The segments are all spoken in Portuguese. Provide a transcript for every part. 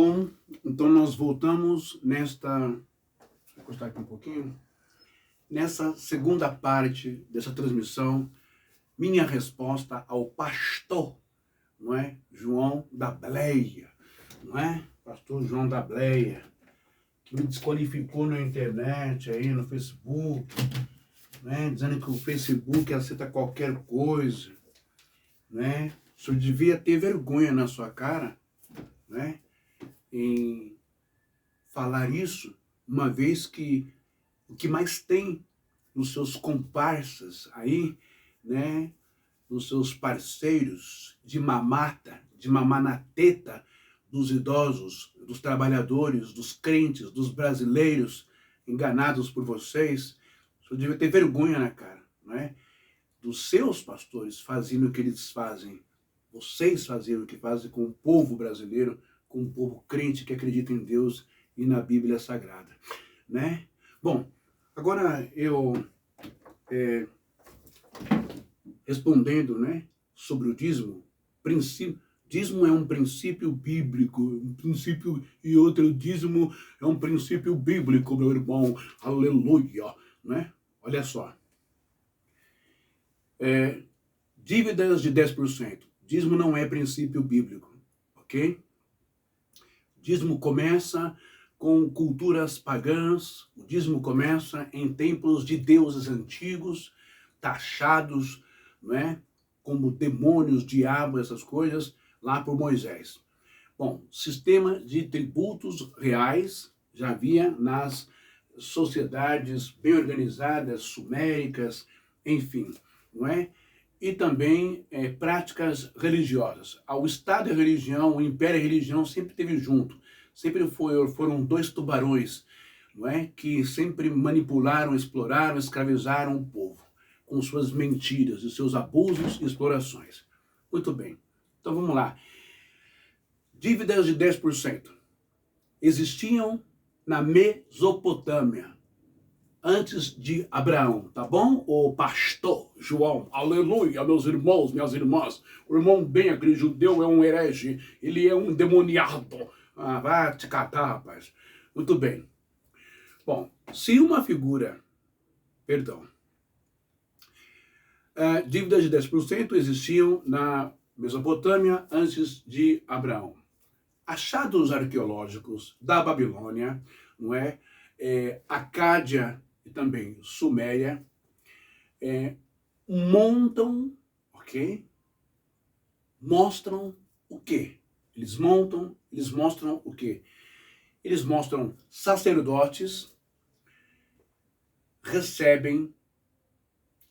Bom, então nós voltamos vou encostar aqui um pouquinho, nessa segunda parte dessa transmissão, minha resposta ao pastor, não é? João da Bleia, não é? Pastor João da Bleia, que me desqualificou na internet, aí no Facebook, né? Dizendo que o Facebook aceita qualquer coisa, né? O senhor devia ter vergonha na sua cara, né? Em falar isso, uma vez que o que mais tem nos seus comparsas aí, né, nos seus parceiros de mamata, de mamar na teta dos idosos, dos trabalhadores, dos crentes, dos brasileiros enganados por vocês, o senhor devia ter vergonha na cara, não é? Dos seus pastores fazendo o que eles fazem, vocês fazendo o que fazem com o povo brasileiro, com o povo crente que acredita em Deus e na Bíblia Sagrada, né? Bom, agora eu respondendo, né, sobre o dízimo, dízimo é um princípio bíblico, um princípio e outro dízimo é um princípio bíblico, meu irmão, aleluia, né? Olha só, dívidas de 10%, dízimo não é princípio bíblico, ok? Dízimo começa com culturas pagãs, o dízimo começa em templos de deuses antigos, taxados, não é? Como demônios, diabo, essas coisas, lá por Moisés. Bom, sistema de tributos reais já havia nas sociedades bem organizadas, suméricas, enfim, não é? E também práticas religiosas. O Estado e a religião, o Império e a religião sempre esteve junto. Sempre foram dois tubarões, não é? Que sempre manipularam, exploraram, escravizaram o povo com suas mentiras e seus abusos e explorações. Muito bem. Então vamos lá. Dívidas de 10% existiam na Mesopotâmia, antes de Abraão, tá bom? O pastor João, aleluia, meus irmãos, minhas irmãs. O irmão bem, aquele judeu, é um herege, ele é um demoniado. Ah, vai te catar, rapaz. Muito bem. Bom, se uma figura, dívidas de 10% existiam na Mesopotâmia antes de Abraão. Achados arqueológicos da Babilônia, não é? Acádia e também Suméria, montam, ok? Mostram o quê? Eles mostram o quê? Eles mostram sacerdotes recebem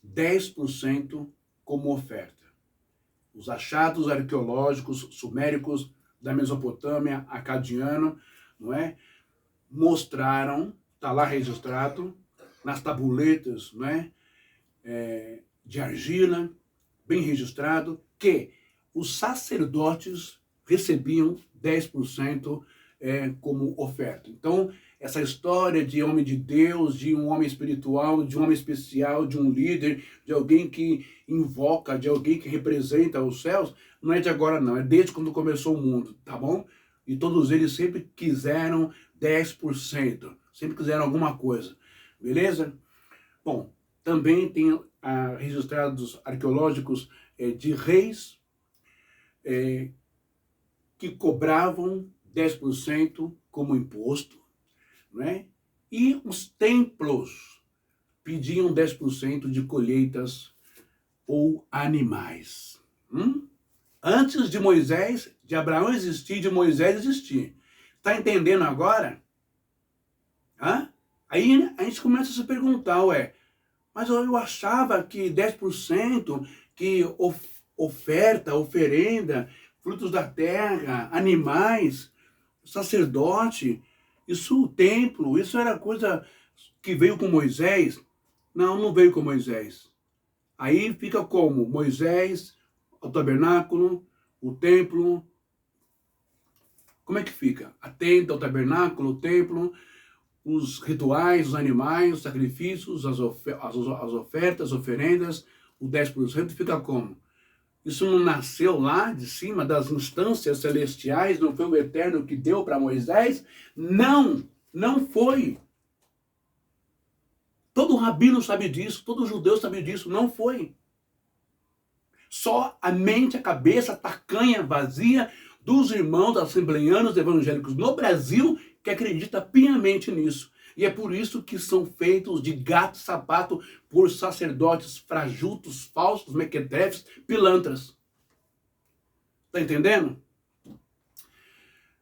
10% como oferta. Os achados arqueológicos suméricos da Mesopotâmia, acadiano, não é? Mostraram, está lá registrado, nas tabuletas, não é? De argila, bem registrado, que os sacerdotes recebiam 10% como oferta. Então, essa história de homem de Deus, de um homem espiritual, de um homem especial, de um líder, de alguém que invoca, de alguém que representa os céus, não é de agora não, é desde quando começou o mundo, tá bom? E todos eles sempre quiseram 10%, sempre quiseram alguma coisa, beleza? Bom, também tem registrados arqueológicos de reis que cobravam 10% como imposto, né? E os templos pediam 10% de colheitas ou animais. Antes de Moisés, de Abraão existir, de Moisés existir. Está entendendo agora? Aí a gente começa a se perguntar, mas eu achava que 10%, que oferta, oferenda, frutos da terra, animais, sacerdote, isso, o templo, isso era coisa que veio com Moisés? Não veio com Moisés. Aí fica como? Moisés, o tabernáculo, o templo. Como é que fica? A tenda, o tabernáculo, o templo, os rituais, os animais, os sacrifícios, as ofertas, oferendas, o 10% fica como? Isso não nasceu lá de cima das instâncias celestiais, não foi o Eterno que deu para Moisés? Não, não foi. Todo rabino sabe disso, todo judeu sabe disso, não foi. Só a mente, a cabeça tacanha, vazia dos irmãos assembleianos evangélicos no Brasil que acredita piamente nisso. E é por isso que são feitos de gato e sapato por sacerdotes frajutos, falsos, mequetrefes, pilantras. Tá entendendo?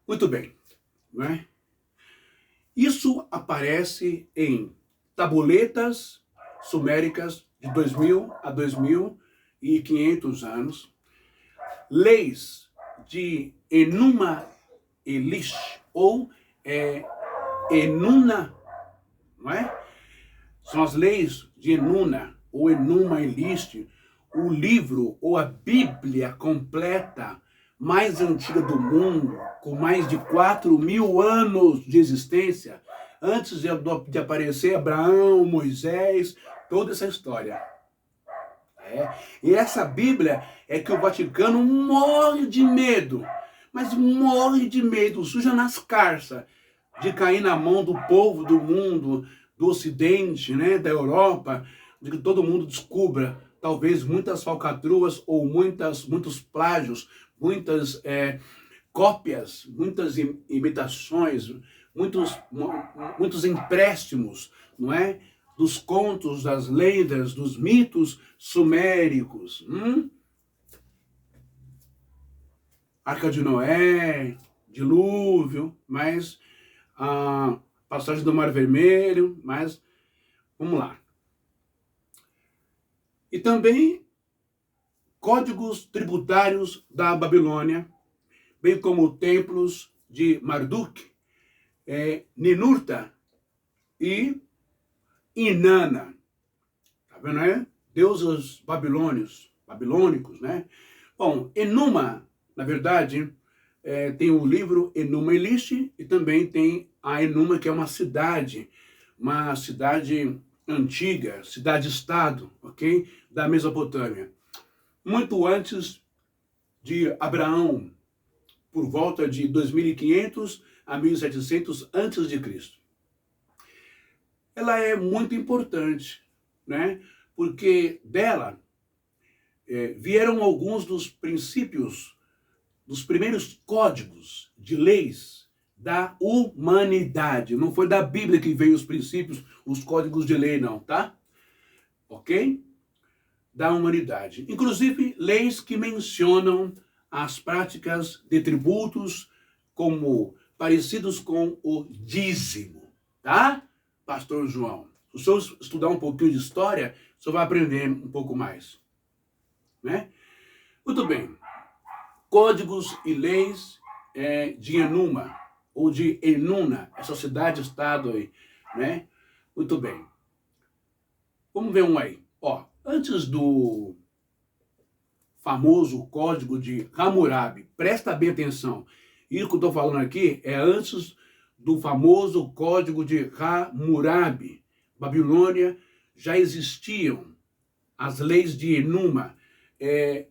Muito bem, não é? Isso aparece em tabuletas suméricas de 2000 a 2500 anos, leis de Enuma Elish, ou Enuna, não é? São as leis de Enuna, ou Enuma Elish, o livro ou a Bíblia completa mais antiga do mundo, com mais de 4.000 anos de existência, antes de aparecer Abraão, Moisés, toda essa história. E essa Bíblia é que o Vaticano morre de medo, mas morre de medo, suja nas carças, de cair na mão do povo do mundo, do Ocidente, né, da Europa, de que todo mundo descubra, talvez, muitas falcatruas ou muitos plágios, muitas cópias, muitas imitações, muitos empréstimos, não é? Dos contos, das lendas, dos mitos suméricos. Arca de Noé, dilúvio, mas a passagem do Mar Vermelho, mas vamos lá. E também códigos tributários da Babilônia, bem como templos de Marduk, Ninurta e Inanna. Tá vendo aí? Deuses babilônicos, né? Bom, Enuma, na verdade, tem o livro Enuma Elish e também tem a Enuma, que é uma cidade antiga, cidade-estado, ok? Da Mesopotâmia. Muito antes de Abraão, por volta de 2500 a 1700 antes de Cristo. Ela é muito importante, né? Porque dela vieram alguns dos princípios, dos primeiros códigos de leis da humanidade. Não foi da Bíblia que veio os princípios, os códigos de lei, não, tá? Ok? Da humanidade. Inclusive, leis que mencionam as práticas de tributos como parecidos com o dízimo, tá? Pastor João. Se o senhor estudar um pouquinho de história, o senhor vai aprender um pouco mais, né? Muito bem. Códigos e leis de Enuma, ou de Enuna, essa cidade-estado aí, né? Muito bem. Vamos ver um aí. Ó, antes do famoso código de Hammurabi, presta bem atenção. Isso que eu estou falando aqui é antes do famoso código de Hammurabi. Babilônia, já existiam as leis de Enuma,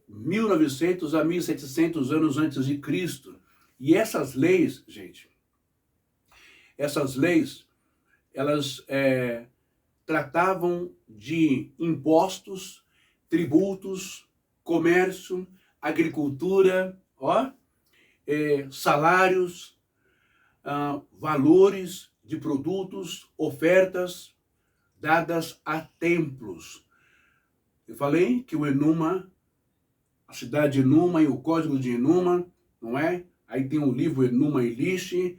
1900 a 1700 anos antes de Cristo. E essas leis, gente, elas tratavam de impostos, tributos, comércio, agricultura, salários, valores de produtos, ofertas dadas a templos. Eu falei que o Enuma, a cidade de Enuma e o código de Enuma, não é? Aí tem o livro Enuma Elish,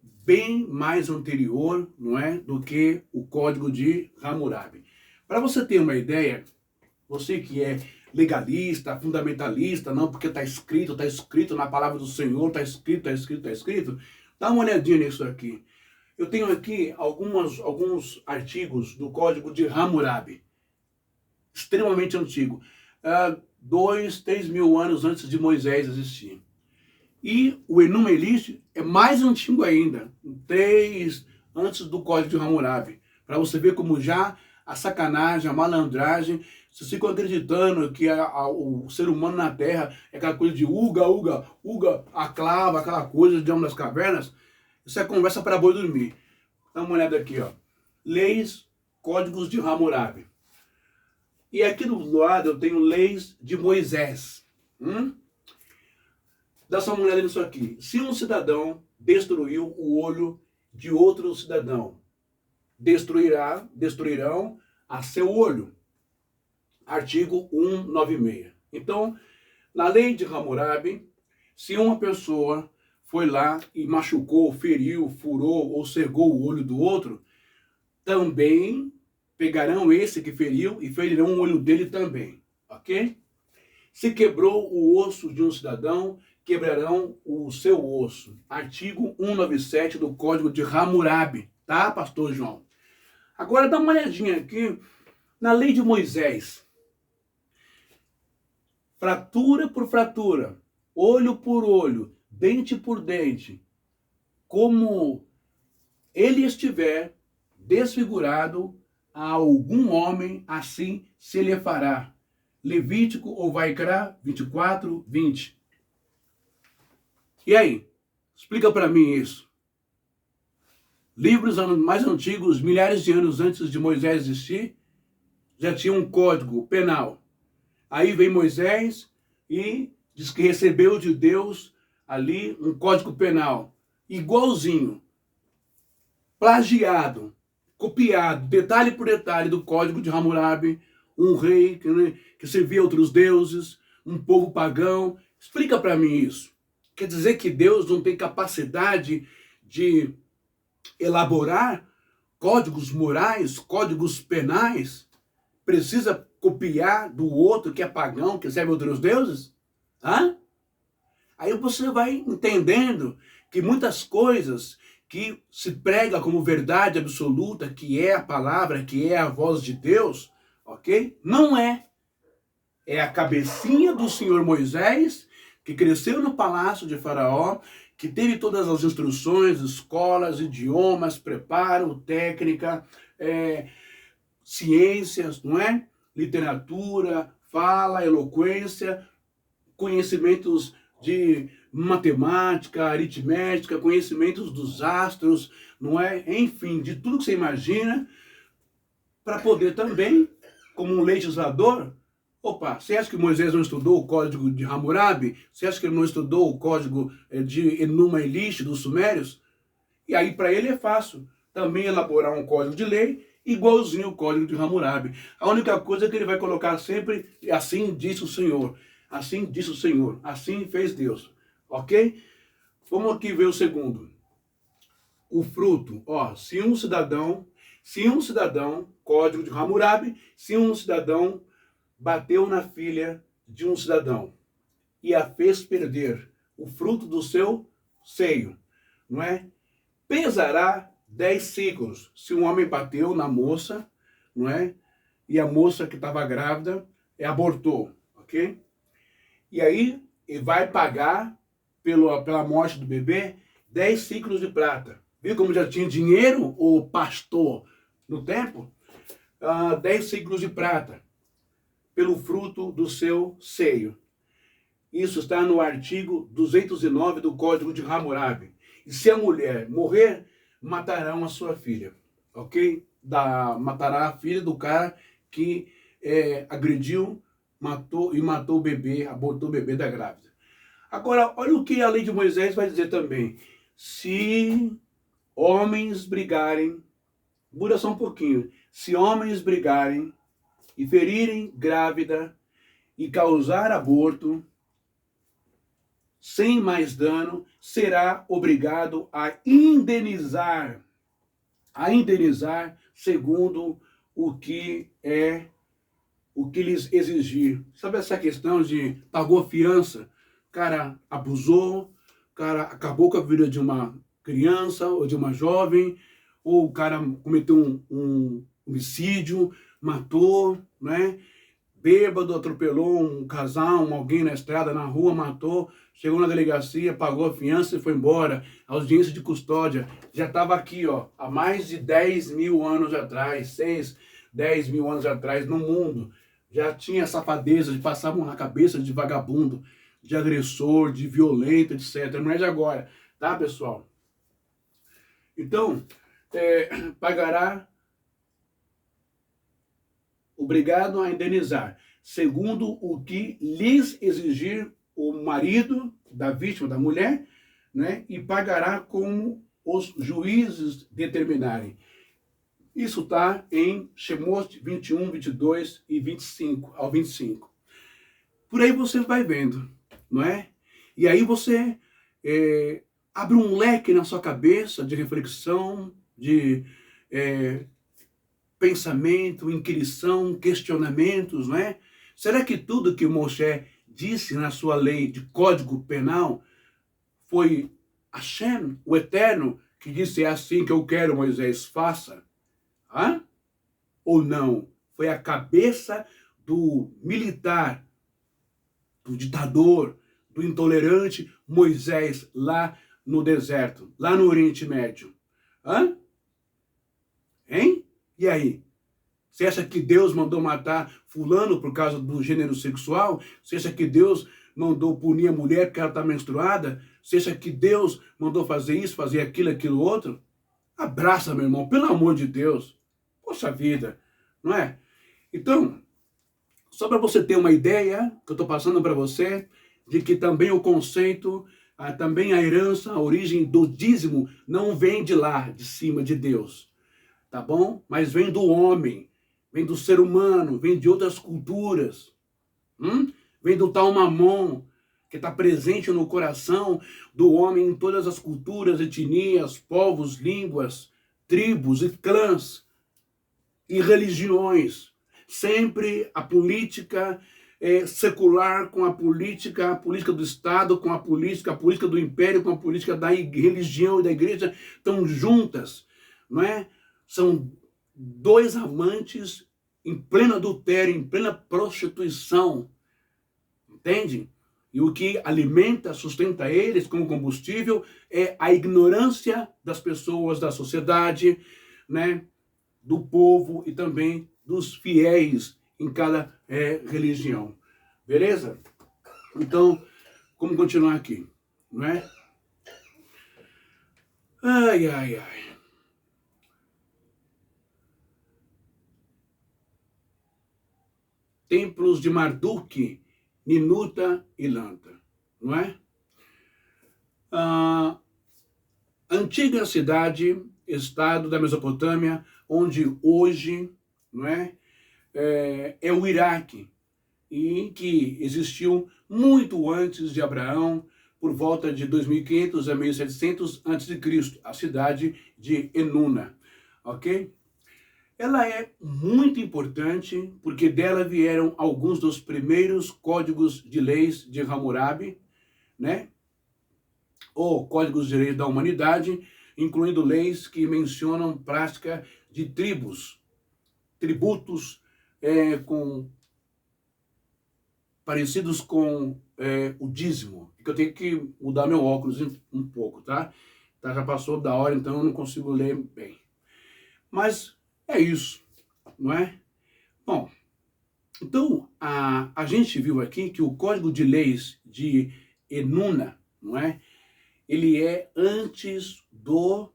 bem mais anterior, não é, do que o código de Hammurabi. Para você ter uma ideia, você que é legalista, fundamentalista, não, porque está escrito na palavra do Senhor, está escrito, dá uma olhadinha nisso aqui. Eu tenho aqui alguns artigos do código de Hammurabi, extremamente antigo, 2, 3 mil anos antes de Moisés existir. E o Enuma Elish é mais antigo ainda, 3 antes do código de Hammurabi, para você ver como já a sacanagem, a malandragem Vocês ficam acreditando que o ser humano na Terra é aquela coisa de uga, uga, uga, a clava, aquela coisa de homem das cavernas. Isso é conversa para boi dormir. Dá uma olhada aqui, ó. Leis, códigos de Hammurabi. E aqui do lado eu tenho leis de Moisés. Dá só uma olhada nisso aqui. Se um cidadão destruiu o olho de outro cidadão, destruirão a seu olho. Artigo 196. Então, na lei de Hammurabi, se uma pessoa foi lá e machucou, feriu, furou ou cegou o olho do outro, também pegarão esse que feriu e ferirão o olho dele também, ok? Se quebrou o osso de um cidadão, quebrarão o seu osso. Artigo 197 do Código de Hammurabi, tá, pastor João? Agora dá uma olhadinha aqui na lei de Moisés. Fratura por fratura, olho por olho, dente por dente, como ele estiver desfigurado a algum homem, assim se lhe fará. Levítico ou Vaikra 24, 20. E aí? Explica para mim isso. Livros mais antigos, milhares de anos antes de Moisés existir, já tinha um código penal. Aí vem Moisés e diz que recebeu de Deus ali um código penal igualzinho, plagiado, copiado, detalhe por detalhe do código de Hammurabi, um rei que servia outros deuses, um povo pagão. Explica para mim isso. Quer dizer que Deus não tem capacidade de elaborar códigos morais, códigos penais? Precisa copiar do outro que é pagão, que serve outros deuses? Aí você vai entendendo que muitas coisas que se prega como verdade absoluta, que é a palavra, que é a voz de Deus, ok? Não é. É a cabecinha do senhor Moisés, que cresceu no palácio de Faraó, que teve todas as instruções, escolas, idiomas, preparo, técnica, ciências, não é? Literatura, fala, eloquência, conhecimentos de matemática, aritmética, conhecimentos dos astros, não é? Enfim, de tudo que você imagina, para poder também, como um legislador, você acha que Moisés não estudou o código de Hammurabi? Você acha que ele não estudou o código de Enuma Elish, dos Sumérios? E aí para ele é fácil também elaborar um código de lei igualzinho ao código de Hammurabi. A única coisa é que ele vai colocar sempre, assim disse o Senhor, assim disse o Senhor, assim fez Deus, ok? Vamos aqui ver o segundo. O fruto, se um cidadão, código de Hammurabi, se um cidadão bateu na filha de um cidadão e a fez perder o fruto do seu seio, não é? Pesará 10 ciclos. Se um homem bateu na moça, não é? E a moça que estava grávida abortou, ok? E aí ele vai pagar pela morte do bebê 10 ciclos de prata. Viu como já tinha dinheiro o pastor no tempo? 10 ciclos de prata pelo fruto do seu seio. Isso está no artigo 209 do Código de Hammurabi. E se a mulher morrer, matarão a sua filha, ok? Matará a filha do cara que agrediu, matou o bebê, abortou o bebê da grávida. Agora, olha o que a lei de Moisés vai dizer também. Se homens brigarem, muda só um pouquinho, se homens brigarem e ferirem grávida e causar aborto, sem mais dano, será obrigado a indenizar segundo o que lhes exigir. Sabe essa questão de pagou fiança, o cara abusou, o cara acabou com a vida de uma criança ou de uma jovem, ou o cara cometeu um homicídio, matou, né? Bêbado, atropelou um casal, alguém na estrada, na rua, matou, chegou na delegacia, pagou a fiança e foi embora. A audiência de custódia já estava aqui, há mais de 10 mil anos atrás, 10 mil anos atrás no mundo. já tinha safadeza de passar a mão na cabeça de vagabundo, de agressor, de violento, etc. Não é de agora, tá, pessoal? Então, pagará, obrigado a indenizar, segundo o que lhes exigir o marido da vítima, da mulher, né? E pagará como os juízes determinarem. Isso está em Shemot 21, 22 e 25 ao 25. Por aí você vai vendo, não é? E aí você abre um leque na sua cabeça de reflexão, de pensamento, inquirição, questionamentos, não é? Será que tudo que Moshe disse na sua lei de código penal foi Hashem, o Eterno, que disse: é assim que eu quero, Moisés, faça? Hã? Ou não? Foi a cabeça do militar, do ditador, do intolerante Moisés lá no deserto, lá no Oriente Médio. Hã? Hein? E aí? Você acha que Deus mandou matar fulano por causa do gênero sexual? Você acha que Deus mandou punir a mulher porque ela está menstruada? Você acha que Deus mandou fazer isso, fazer aquilo, aquilo outro? Abraça, meu irmão, pelo amor de Deus. Poxa vida, não é? Então, só para você ter uma ideia, que eu estou passando para você, de que também o conceito, também a herança, a origem do dízimo não vem de lá, de cima de Deus, tá bom? Mas vem do homem, vem do ser humano, vem de outras culturas, vem do tal Mamon, que está presente no coração do homem em todas as culturas, etnias, povos, línguas, tribos e clãs e religiões. Sempre a política secular com a política do Estado, com a política do império, com a política da religião e da igreja, estão juntas, não é? São dois amantes em pleno adultério, em plena prostituição, entende? E o que alimenta, sustenta eles como combustível é a ignorância das pessoas, da sociedade, né? Do povo e também dos fiéis em cada religião. Beleza? Então, vamos continuar aqui, não é? Ai, ai, ai. Templos de Marduk, Ninuta e Lanta, não é? A antiga cidade, estado da Mesopotâmia, onde hoje, não é o Iraque, e que existiu muito antes de Abraão, por volta de 2500 a 1700 a.C., a cidade de Enuna, ok? Ela é muito importante porque dela vieram alguns dos primeiros códigos de leis de Hammurabi, né? Ou códigos de leis da humanidade, incluindo leis que mencionam prática de tribos, tributos parecidos com o dízimo. Que eu tenho que mudar meu óculos um pouco, tá? Já passou da hora, então eu não consigo ler bem. Mas é isso, não é? Bom, então a gente viu aqui que o Código de Leis de Enuna, não é? Ele é antes do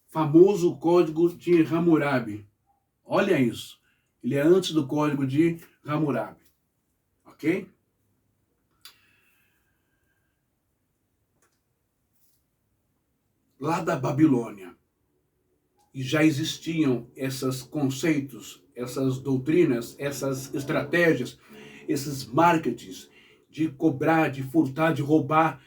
famoso Código de Hammurabi. Olha isso. Ele é antes do Código de Hammurabi. Ok? Lá da Babilônia. E já existiam esses conceitos, essas doutrinas, essas estratégias, esses marketings de cobrar, de furtar, de roubar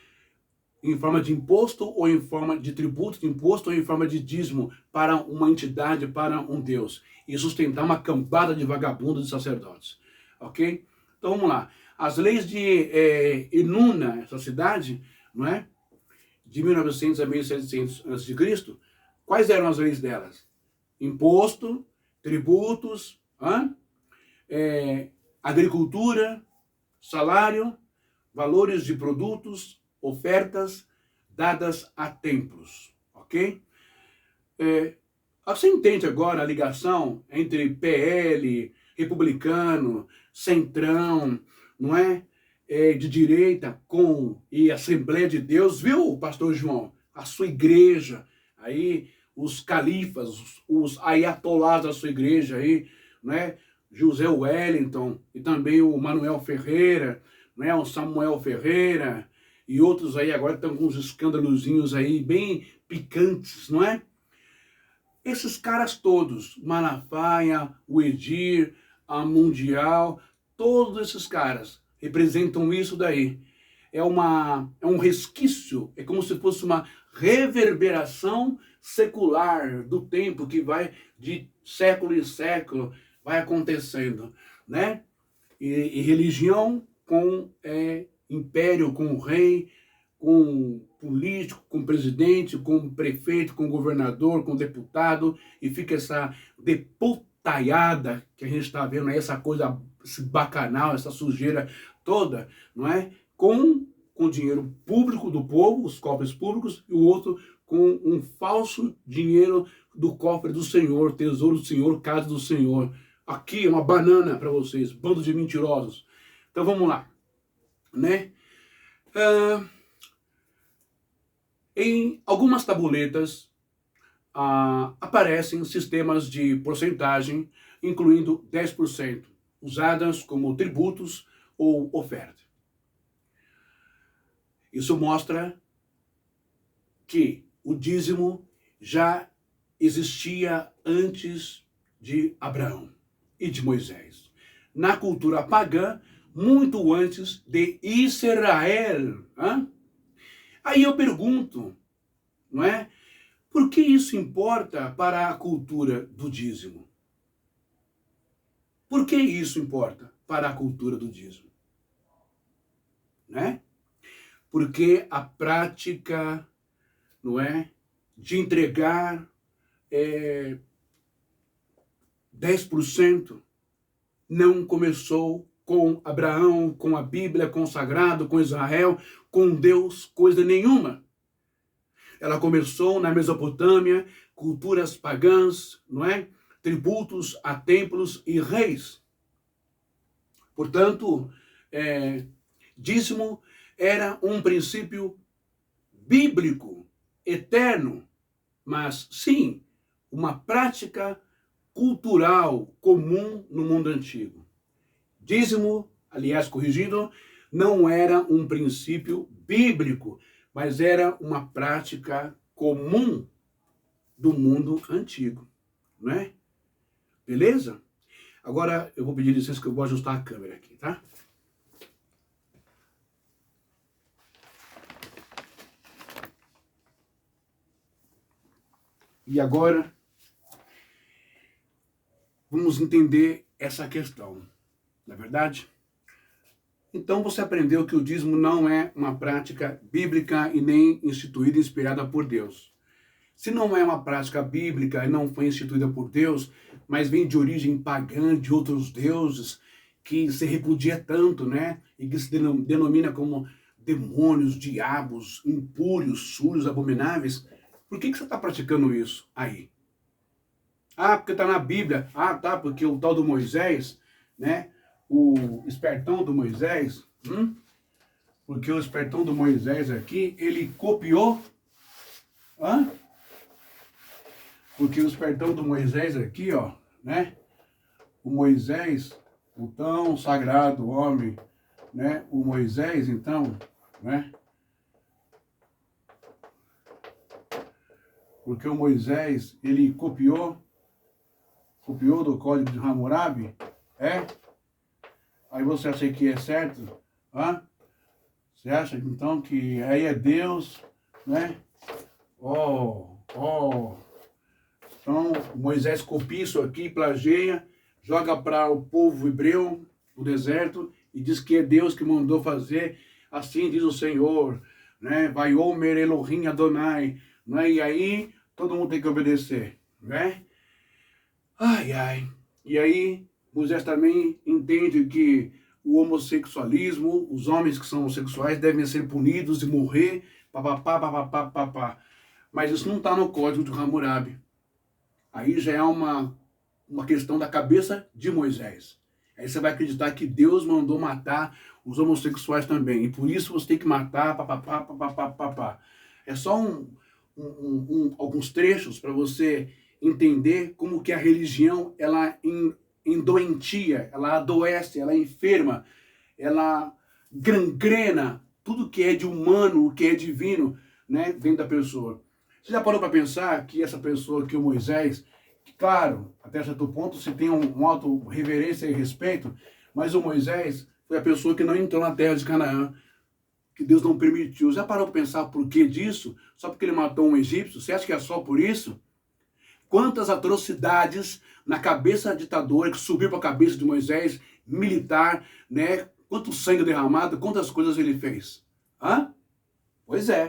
em forma de imposto ou em forma de tributo de imposto ou em forma de dízimo para uma entidade, para um Deus. E sustentar uma cambada de vagabundos e sacerdotes. Ok? Então vamos lá. As leis de Enuna, essa cidade, não é? De 1900 a 1700 a.C., quais eram as leis delas? Imposto, tributos, agricultura, salário, valores de produtos, ofertas dadas a templos, ok? Você entende agora a ligação entre PL, republicano, centrão, não é? De direita, e Assembleia de Deus, viu, pastor João? A sua igreja, aí os califas, os ayatolás da sua igreja aí, né? José Wellington e também o Manuel Ferreira, né? O Samuel Ferreira e outros aí agora estão com uns escândalozinhos aí bem picantes, não é? Esses caras todos, Malafaia, o Edir, a Mundial, todos esses caras representam isso daí. É um resquício, é como se fosse uma reverberação secular do tempo que vai de século em século, vai acontecendo, né? E religião com império, com rei, com político, com presidente, com prefeito, com governador, com deputado, e fica essa deputaiada que a gente está vendo aí, essa coisa, esse bacanal, essa sujeira toda, não é? Com dinheiro público do povo, os cofres públicos, e o outro com um falso dinheiro do cofre do Senhor, tesouro do Senhor, casa do Senhor. Aqui é uma banana para vocês, bando de mentirosos. Então vamos lá, né? Em algumas tabuletas aparecem sistemas de porcentagem, incluindo 10%, usadas como tributos ou oferta. Isso mostra que o dízimo já existia antes de Abraão e de Moisés. Na cultura pagã, muito antes de Israel. Aí eu pergunto, não é? Por que isso importa para a cultura do dízimo? Por que isso importa para a cultura do dízimo? Né? Porque a prática, não é, de entregar 10% não começou com Abraão, com a Bíblia, com o Sagrado, com Israel, com Deus, coisa nenhuma. Ela começou na Mesopotâmia, culturas pagãs, não é? Tributos a templos e reis. Portanto, dízimo era um princípio bíblico, eterno, mas sim, uma prática cultural comum no mundo antigo. Dízimo, aliás, corrigindo, não era um princípio bíblico, mas era uma prática comum do mundo antigo, não é? Beleza? Agora eu vou pedir licença que eu vou ajustar a câmera aqui, tá? E agora vamos entender essa questão, não é verdade? Então você aprendeu que o dízimo não é uma prática bíblica e nem instituída e inspirada por Deus. Se não é uma prática bíblica e não foi instituída por Deus, mas vem de origem pagã, de outros deuses, que se repudia tanto, né? E que se denomina como demônios, diabos, impúrios, sujos, abomináveis, por que você está praticando isso aí? Porque está na Bíblia. Tá, porque o tal do Moisés, né? O espertão do Moisés, porque o espertão do Moisés aqui, ele copiou, porque o espertão do Moisés aqui, ó, né? O Moisés, o tão sagrado homem, né? O Moisés, então, né? Porque o Moisés, ele copiou do Código de Hammurabi, Aí você acha que é certo? Você acha então que aí é Deus, né? Então Moisés copia isso aqui, plageia, joga para o povo hebreu no deserto e diz que é Deus que mandou fazer, assim diz o Senhor, né? Vai Omer Elohim Adonai, né? E aí todo mundo tem que obedecer, né? E aí Moisés também entende que o homossexualismo, os homens que são homossexuais devem ser punidos e morrer, papapá. Mas isso não está no Código de Hammurabi. Aí já é uma uma questão da cabeça de Moisés. Aí você vai acreditar que Deus mandou matar os homossexuais também. E por isso você tem que matar, papapá, papapá, papapá. É só alguns trechos para você entender como que a religião, ela endoentia, ela adoece, ela enferma, ela gangrena tudo que é de humano, o que é divino, né, dentro da pessoa. Você já parou para pensar que essa pessoa, que o Moisés, claro, até certo ponto se tem um alto reverência e respeito, mas o Moisés foi a pessoa que não entrou na terra de Canaã, que Deus não permitiu. Já parou para pensar por que disso? Só porque ele matou um egípcio? Você acha que é só por isso? Quantas atrocidades na cabeça ditadora que subiu para a cabeça de Moisés, militar, né? Quanto sangue derramado, quantas coisas ele fez? Hã? Pois é.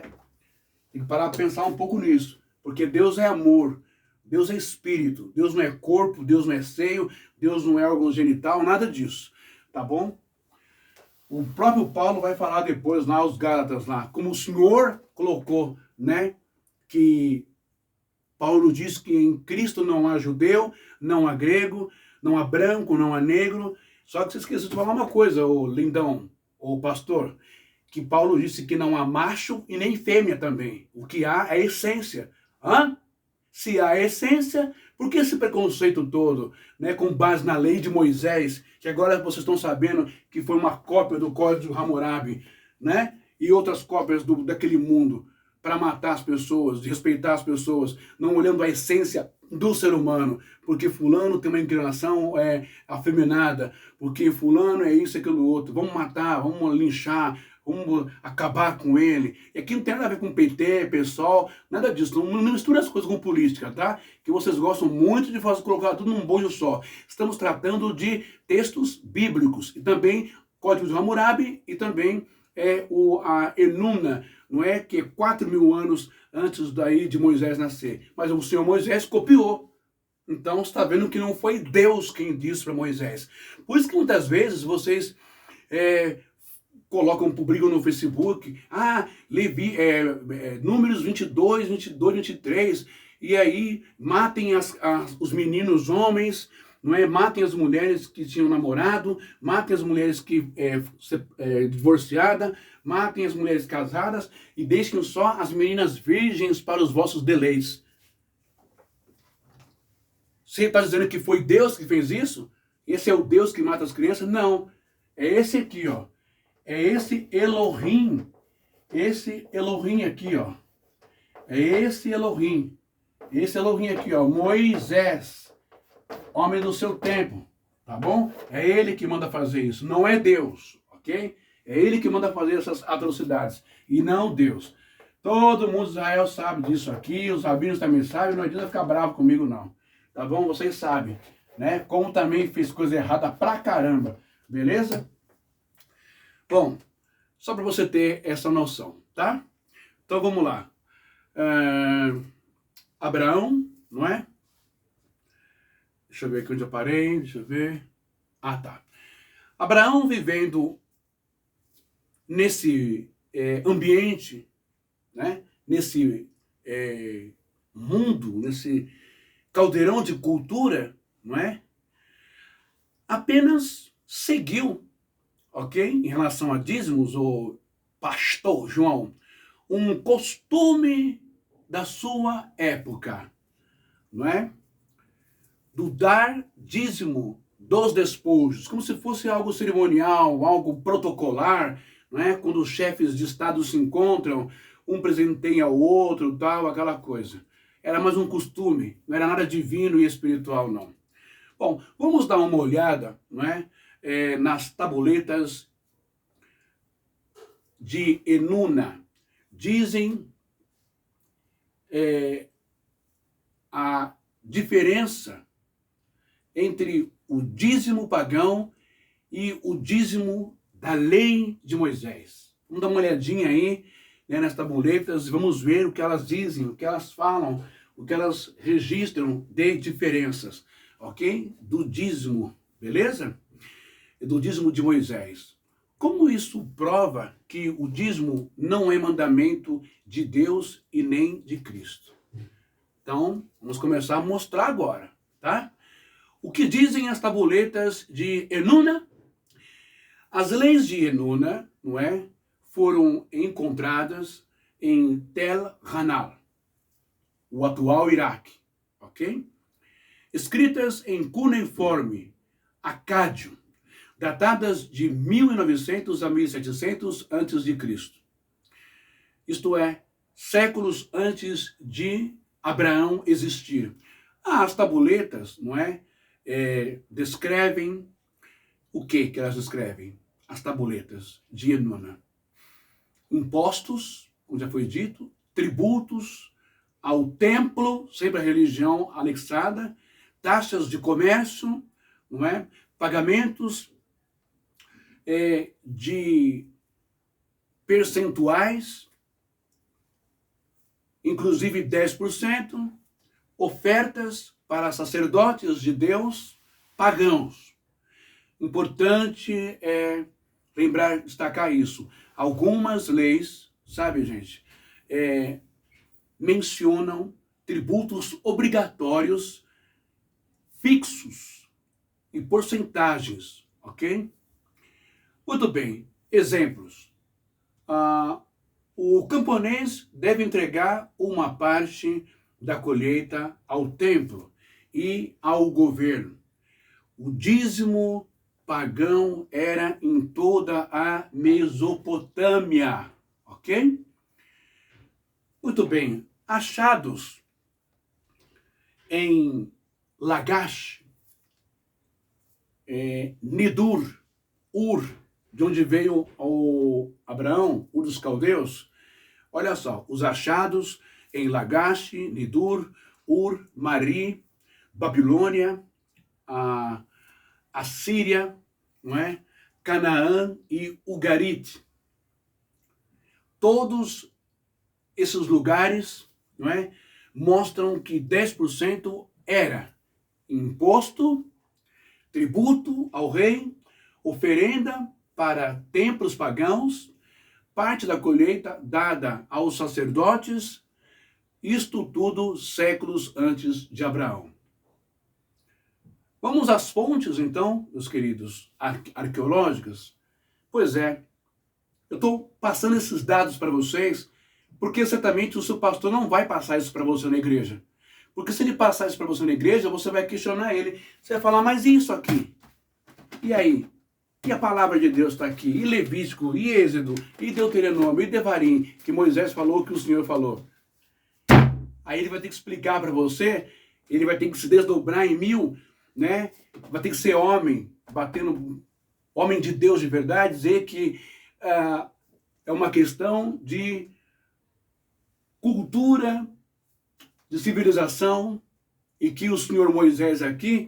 Tem que parar para pensar um pouco nisso. Porque Deus é amor, Deus é espírito, Deus não é corpo, Deus não é seio, Deus não é órgão genital, nada disso. Tá bom? O próprio Paulo vai falar depois lá, os Gálatas lá, como o Senhor colocou, né? Que Paulo diz que em Cristo não há judeu, não há grego, não há branco, não há negro. Só que você esqueceu de falar uma coisa, ô lindão, ô pastor, que Paulo disse que não há macho e nem fêmea também. O que há é essência. Hã? Se há essência, por que esse preconceito todo, né, com base na lei de Moisés, que agora vocês estão sabendo que foi uma cópia do Código Hammurabi, né, e outras cópias daquele mundo, para matar as pessoas, respeitar as pessoas, não olhando a essência do ser humano, porque fulano tem uma inclinação afeminada, porque fulano é isso e aquilo outro, vamos matar, vamos linchar, vamos acabar com ele. E aqui não tem nada a ver com PT, PSOL, nada disso. Não mistura as coisas com política, tá? Que vocês gostam muito de colocar tudo num bojo só. Estamos tratando de textos bíblicos e também Código de Hammurabi e também a Enuna, não é? Que é 4.000 anos antes daí de Moisés nascer. Mas o Senhor Moisés copiou. Então, você está vendo que não foi Deus quem disse para Moisés. Por isso que muitas vezes vocês colocam, publicam no Facebook, Números 22, 22, 23, e aí matem os meninos homens, não é? Matem as mulheres que tinham namorado, matem as mulheres que divorciadas, matem as mulheres casadas e deixem só as meninas virgens para os vossos deleites. Você está dizendo que foi Deus que fez isso? Esse é o Deus que mata as crianças? Não. É esse aqui, ó. É esse Elohim. Esse Elohim aqui, ó. É esse Elohim. Esse Elohim aqui, ó. Moisés. Homem do seu tempo. Tá bom? É ele que manda fazer isso. Não é Deus. Ok? É ele que manda fazer essas atrocidades. E não Deus. Todo mundo de Israel sabe disso aqui. Os rabinos também sabem. Não adianta ficar bravo comigo, não. Tá bom? Vocês sabem. Né? Como também fiz coisa errada pra caramba. Beleza? Bom, só para você ter essa noção, tá? Então vamos lá. Abraão, não é? Deixa eu ver aqui onde eu parei, deixa eu ver. Ah, tá. Abraão vivendo nesse ambiente, né? Nesse mundo, nesse caldeirão de cultura, não é? Apenas seguiu, ok? Em relação a dízimos, o pastor João, um costume da sua época, não é? Do dar dízimo dos despojos, como se fosse algo cerimonial, algo protocolar, não é? Quando os chefes de Estado se encontram, um presenteia ao outro, tal, aquela coisa. Era mais um costume, não era nada divino e espiritual, não. Bom, vamos dar uma olhada, não é? Nas tabuletas de Enuna. Dizem a diferença entre o dízimo pagão e o dízimo da lei de Moisés. Vamos dar uma olhadinha aí, né, nas tabuletas e vamos ver o que elas dizem, o que elas falam, o que elas registram de diferenças, ok? Do dízimo, beleza? Do dízimo de Moisés. Como isso prova que o dízimo não é mandamento de Deus e nem de Cristo? Então, vamos começar a mostrar agora, tá? O que dizem as tabuletas de Enuna? As leis de Enuna, não é, foram encontradas em Tel Hanal, o atual Iraque, ok? Escritas em cuneiforme acádio, datadas de 1900 a 1700 a.C. Isto é, séculos antes de Abraão existir. As tabuletas, não é, descrevem o que elas descrevem? As tabuletas de Enuna. Impostos, como já foi dito, tributos ao templo, sempre a religião anexada, taxas de comércio, não é? Pagamentos de percentuais, inclusive 10%, ofertas para sacerdotes de Deus pagãos. Importante lembrar, destacar isso. Algumas leis, sabe, gente, mencionam tributos obrigatórios fixos e porcentagens, ok? Muito bem, exemplos. O camponês deve entregar uma parte da colheita ao templo e ao governo. O dízimo pagão era em toda a Mesopotâmia, ok? Muito bem, achados em Lagash, Nidur, Ur, de onde veio o Abraão, Ur dos Caldeus. Olha só, os achados em Lagash, Nidur, Ur, Mari, Babilônia, a Síria, não é? Canaã e Ugarit. Todos esses lugares, não é, mostram que 10% era imposto, tributo ao rei, oferenda para templos pagãos, parte da colheita dada aos sacerdotes, isto tudo séculos antes de Abraão. Vamos às fontes, então, meus queridos, arqueológicas? Pois é, eu estou passando esses dados para vocês, porque certamente o seu pastor não vai passar isso para você na igreja. Porque se ele passar isso para você na igreja, você vai questionar ele. Você vai falar, mas isso aqui? E aí? E a palavra de Deus está aqui? E Levítico, e Êxodo, e Deuteronômio, e Devarim, que Moisés falou, que o Senhor falou. Aí ele vai ter que explicar para você, ele vai ter que se desdobrar em 1000, né? Vai ter que ser homem, batendo, homem de Deus de verdade, dizer que é uma questão de cultura, de civilização, e que o senhor Moisés aqui